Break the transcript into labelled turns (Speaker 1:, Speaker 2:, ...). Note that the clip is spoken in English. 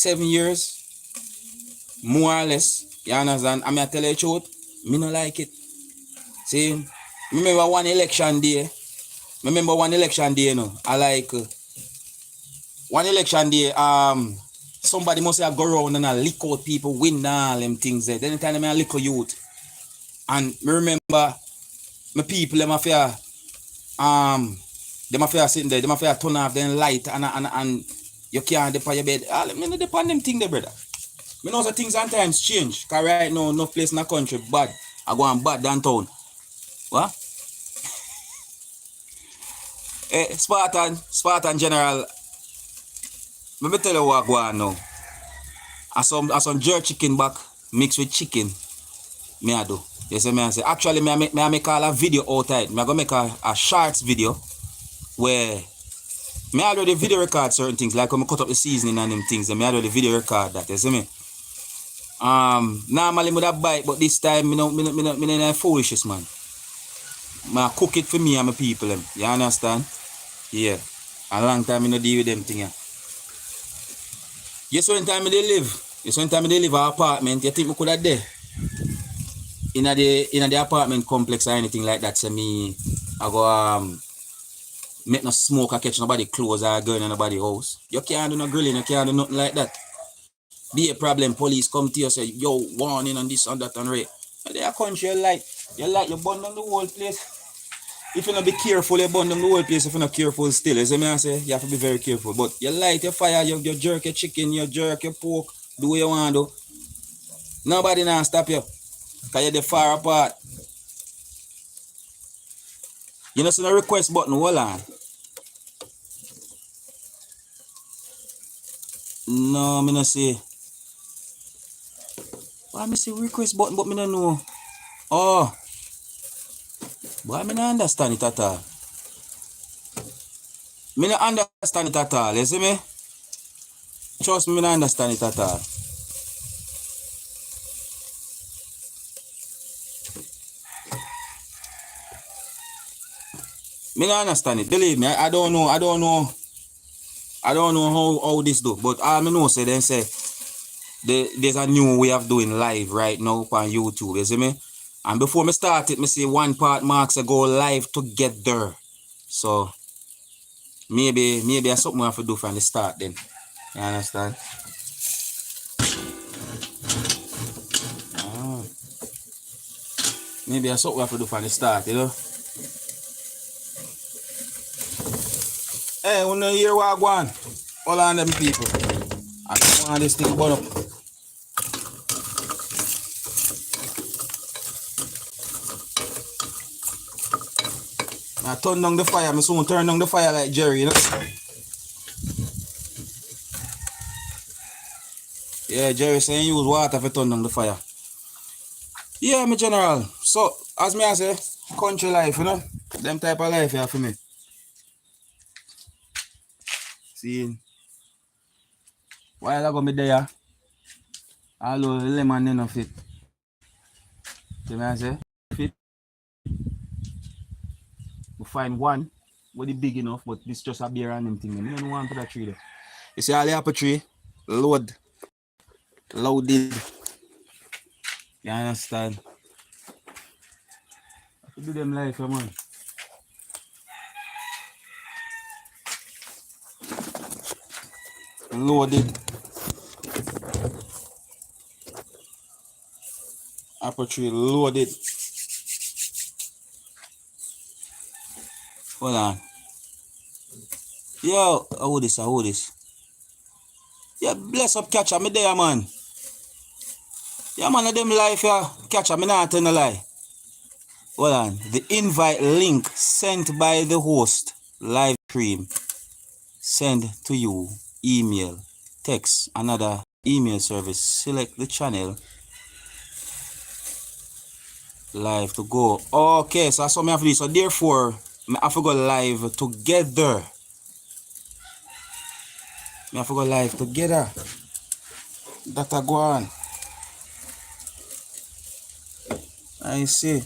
Speaker 1: 7 years, more or less. You understand? I mean, I tell you the truth, me no like it. See, remember one election day, you know, I like one election day, somebody must have go around and lick out people, win all them things there. Then time I lick youth. And me remember my people, them affair, them affair sitting there, them affair turn off them light and you can't depend your bed. Let me depend them thing there, brother. Me know the things sometimes change. Cause right now, no place in the country bad. I go on bad downtown. What? Spartan General. Let me tell you what I go on now. I some jerk chicken back mixed with chicken. Me I do. You see me I say. Actually, me I make all a video outside. Me I go make a shorts video where me already video record certain things like when I cut up the seasoning and them things. Me already video record that. You see me. Normally me that bite, but this time me no foolishness, man. I cook it for me and my people. Them. You understand? Yeah. A long time I no deal with them thing. Yeah. Yes, when time they live an apartment, you think me could have there? In the apartment complex or anything like that, so me I go make no smoke or catch nobody clothes or go in nobody house. You can't do no grilling, you can't do nothing like that. Be a problem, police come to you say, yo, warning on this, on that, and right. And they are country you burn down the whole place. If you not be careful, you burn down the whole place. If you're not careful still, you see me I say, you have to be very careful. But you light your fire, you jerk your chicken, you jerk your pork, do what you want to do. Nobody now stop you. Because you're the far apart. You know see the request button, hold on. No, me not see. Why me see request button, but me don't know. Oh. Why me not understand it at all? Me not understand it at all, you see me? Trust me, me not understand it at all. Me not understand it. Believe me, I don't know how this do. But all me know say then say there's a new way of doing live right now on YouTube, you see me? And before me start it, me see one part marks go live together. So maybe that's something I have to do from the start then. You understand? Maybe that's something I have to do from the start, you know? Hey, when you hear what I go on, all on them people. I don't want this thing burn up. I turn down the fire, I soon turn down the fire like Jerry, you know? Yeah, Jerry saying use water for turn down the fire. Yeah, my general. So, as me I say, country life, you know? Them type of life here for me. See, while I go me there, all the lemon enough fit. See me I say? Fit. We find one, what is big enough, but this just a beer and them thing. I don't want to put that tree there. You see all the apple tree, loaded. You understand? I have to do them life, man. Loaded. Apple tree loaded. Hold on. Yo, hold this. Yeah, bless up catcher, me there, man. Yeah, man, of them life, yeah. Catcher, me not tell no lie. Hold on. The invite link sent by the host, live stream, send to you, email, text, another email service. Select the channel. Live to go. Okay, so that's what I have to do. So therefore, I have to go live together. I have to go live together. That I go on. I see.